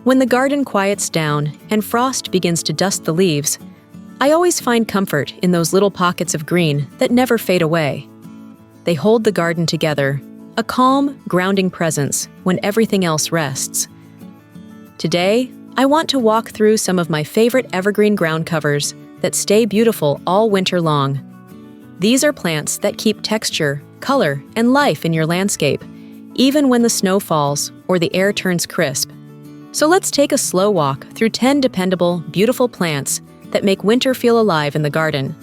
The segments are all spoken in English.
When the garden quiets down and frost begins to dust the leaves, I always find comfort in those little pockets of green that never fade away. They hold the garden together, a calm, grounding presence when everything else rests. Today, I want to walk through some of my favorite evergreen ground covers that stay beautiful all winter long. These are plants that keep texture, color, and life in your landscape, even when the snow falls or the air turns crisp. So let's take a slow walk through 10 dependable, beautiful plants that make winter feel alive in the garden.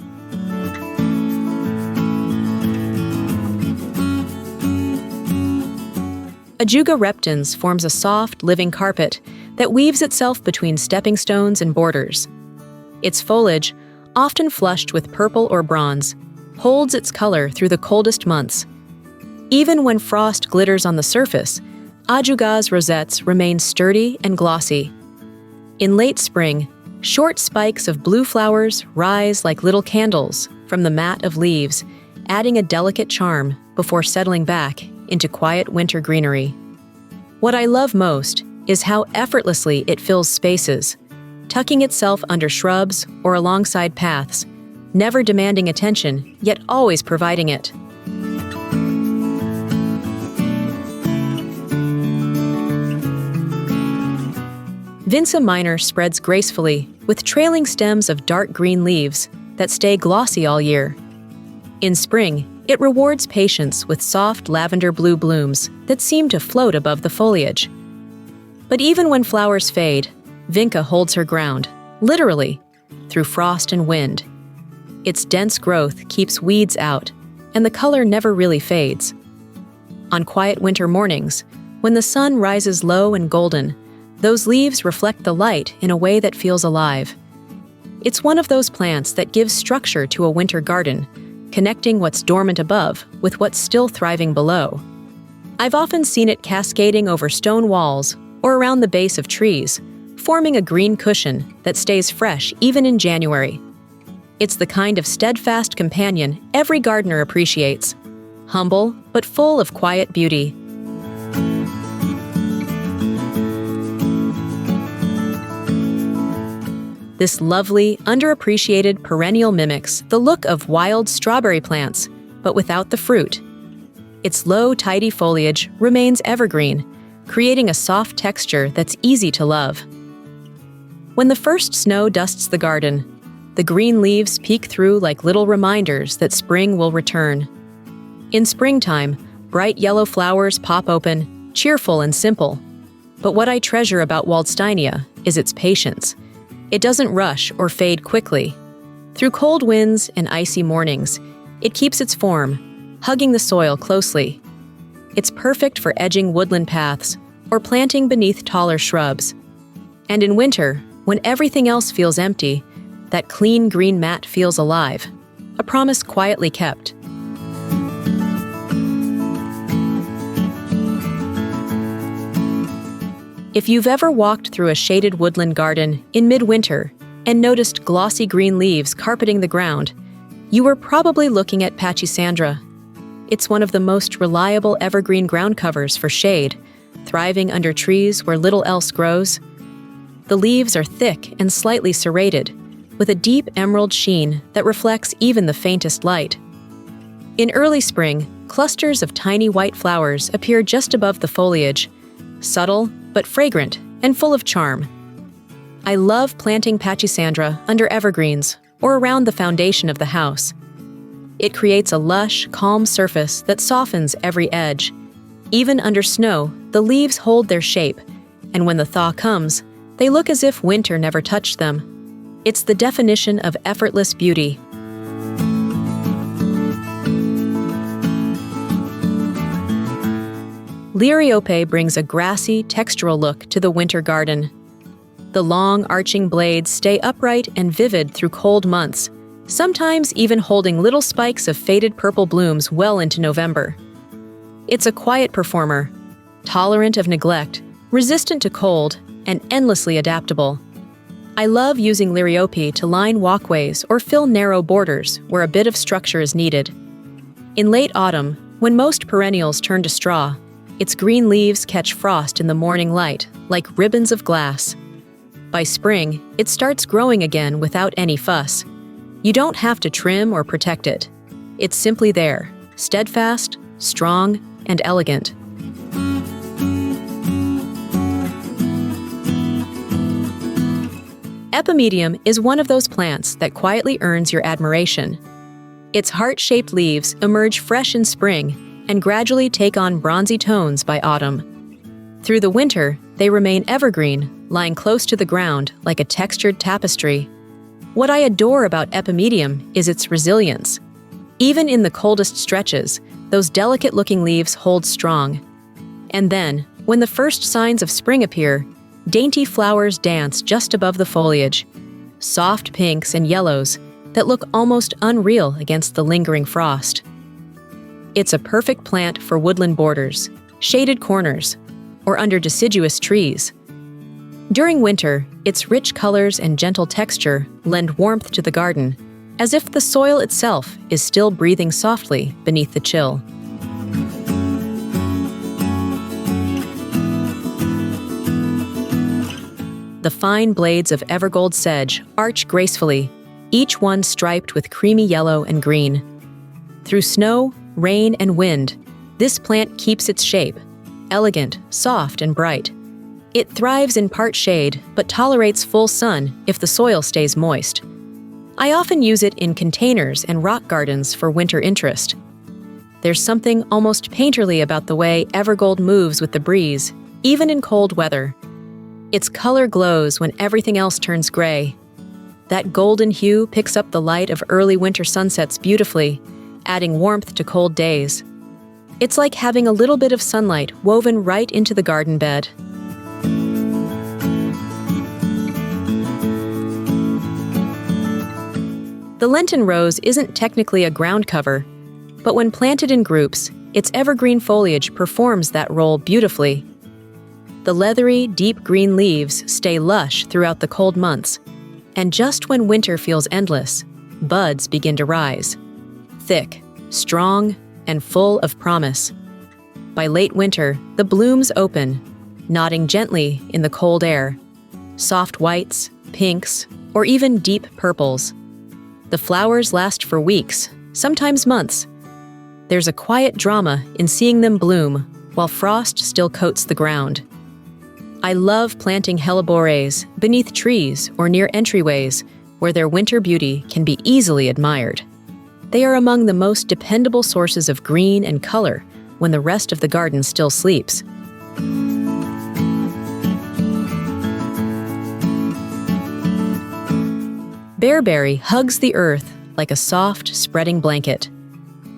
Ajuga reptans forms a soft, living carpet that weaves itself between stepping stones and borders. Its foliage, often flushed with purple or bronze, holds its color through the coldest months. Even when frost glitters on the surface, Ajuga's rosettes remain sturdy and glossy. In late spring, short spikes of blue flowers rise like little candles from the mat of leaves, adding a delicate charm before settling back into quiet winter greenery. What I love most is how effortlessly it fills spaces, tucking itself under shrubs or alongside paths, never demanding attention, yet always providing it. Vinca minor spreads gracefully with trailing stems of dark green leaves that stay glossy all year. In spring, it rewards patience with soft lavender blue blooms that seem to float above the foliage. But even when flowers fade, Vinca holds her ground, literally, through frost and wind. Its dense growth keeps weeds out, and the color never really fades. On quiet winter mornings, when the sun rises low and golden, those leaves reflect the light in a way that feels alive. It's one of those plants that gives structure to a winter garden, connecting what's dormant above with what's still thriving below. I've often seen it cascading over stone walls or around the base of trees, forming a green cushion that stays fresh even in January. It's the kind of steadfast companion every gardener appreciates, humble but full of quiet beauty. This lovely, underappreciated perennial mimics the look of wild strawberry plants, but without the fruit. Its low, tidy foliage remains evergreen, creating a soft texture that's easy to love. When the first snow dusts the garden, the green leaves peek through like little reminders that spring will return. In springtime, bright yellow flowers pop open, cheerful and simple. But what I treasure about Waldsteinia is its patience. It doesn't rush or fade quickly. Through cold winds and icy mornings, it keeps its form, hugging the soil closely. It's perfect for edging woodland paths or planting beneath taller shrubs. And in winter, when everything else feels empty, that clean green mat feels alive, a promise quietly kept. If you've ever walked through a shaded woodland garden in midwinter and noticed glossy green leaves carpeting the ground, you were probably looking at Pachysandra. It's one of the most reliable evergreen ground covers for shade, thriving under trees where little else grows. The leaves are thick and slightly serrated, with a deep emerald sheen that reflects even the faintest light. In early spring, clusters of tiny white flowers appear just above the foliage, subtle but fragrant and full of charm. I love planting Pachysandra under evergreens or around the foundation of the house. It creates a lush, calm surface that softens every edge. Even under snow, the leaves hold their shape, and when the thaw comes, they look as if winter never touched them. It's the definition of effortless beauty. Liriope brings a grassy, textural look to the winter garden. The long, arching blades stay upright and vivid through cold months, sometimes even holding little spikes of faded purple blooms well into November. It's a quiet performer, tolerant of neglect, resistant to cold, and endlessly adaptable. I love using Liriope to line walkways or fill narrow borders where a bit of structure is needed. In late autumn, when most perennials turn to straw, Its green leaves catch frost in the morning light, like ribbons of glass. By spring, it starts growing again without any fuss. You don't have to trim or protect it. It's simply there, steadfast, strong, and elegant. Epimedium is one of those plants that quietly earns your admiration. Its heart-shaped leaves emerge fresh in spring and gradually take on bronzy tones by autumn. Through the winter, they remain evergreen, lying close to the ground like a textured tapestry. What I adore about Epimedium is its resilience. Even in the coldest stretches, those delicate-looking leaves hold strong. And then, when the first signs of spring appear, dainty flowers dance just above the foliage, soft pinks and yellows that look almost unreal against the lingering frost. It's a perfect plant for woodland borders, shaded corners, or under deciduous trees. During winter, its rich colors and gentle texture lend warmth to the garden, as if the soil itself is still breathing softly beneath the chill. The fine blades of Evergold sedge arch gracefully, each one striped with creamy yellow and green. Through snow, rain, and wind, this plant keeps its shape, elegant, soft, and bright. It thrives in part shade, but tolerates full sun if the soil stays moist. I often use it in containers and rock gardens for winter interest. There's something almost painterly about the way Evergold moves with the breeze, even in cold weather. Its color glows when everything else turns gray. That golden hue picks up the light of early winter sunsets beautifully, adding warmth to cold days. It's like having a little bit of sunlight woven right into the garden bed. The Lenten rose isn't technically a ground cover, but when planted in groups, its evergreen foliage performs that role beautifully. The leathery, deep green leaves stay lush throughout the cold months, and just when winter feels endless, buds begin to rise. Thick, strong, and full of promise. By late winter, the blooms open, nodding gently in the cold air. Soft whites, pinks, or even deep purples. The flowers last for weeks, sometimes months. There's a quiet drama in seeing them bloom while frost still coats the ground. I love planting hellebores beneath trees or near entryways where their winter beauty can be easily admired. They are among the most dependable sources of green and color when the rest of the garden still sleeps. Bearberry hugs the earth like a soft, spreading blanket.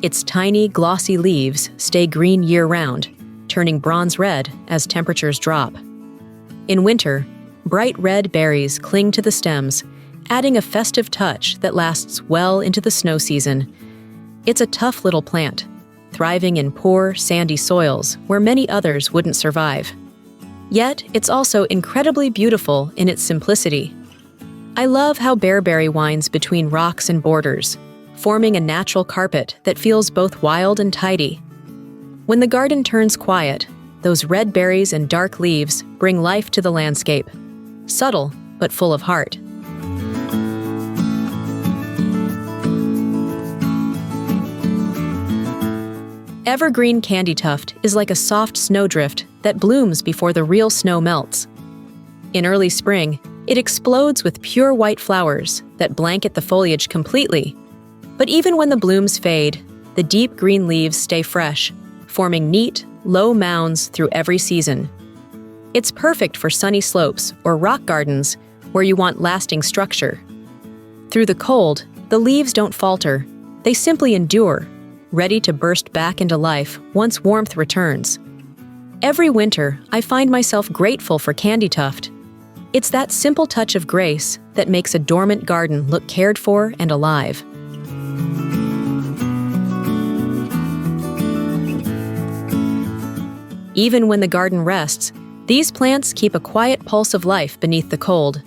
Its tiny, glossy leaves stay green year-round, turning bronze red as temperatures drop. In winter, bright red berries cling to the stems, adding a festive touch that lasts well into the snow season. It's a tough little plant, thriving in poor, sandy soils where many others wouldn't survive. Yet, it's also incredibly beautiful in its simplicity. I love how bearberry winds between rocks and borders, forming a natural carpet that feels both wild and tidy. When the garden turns quiet, those red berries and dark leaves bring life to the landscape, subtle but full of heart. Evergreen candytuft is like a soft snowdrift that blooms before the real snow melts. In early spring, it explodes with pure white flowers that blanket the foliage completely. But even when the blooms fade, the deep green leaves stay fresh, forming neat, low mounds through every season. It's perfect for sunny slopes or rock gardens where you want lasting structure. Through the cold, the leaves don't falter. They simply endure, ready to burst back into life once warmth returns. Every winter, I find myself grateful for candytuft. It's that simple touch of grace that makes a dormant garden look cared for and alive. Even when the garden rests, these plants keep a quiet pulse of life beneath the cold.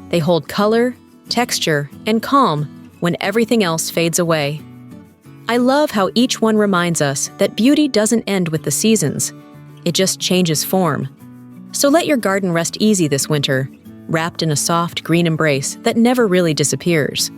They hold color, texture, and calm when everything else fades away. I love how each one reminds us that beauty doesn't end with the seasons. it just changes form. So let your garden rest easy this winter, wrapped in a soft green embrace that never really disappears.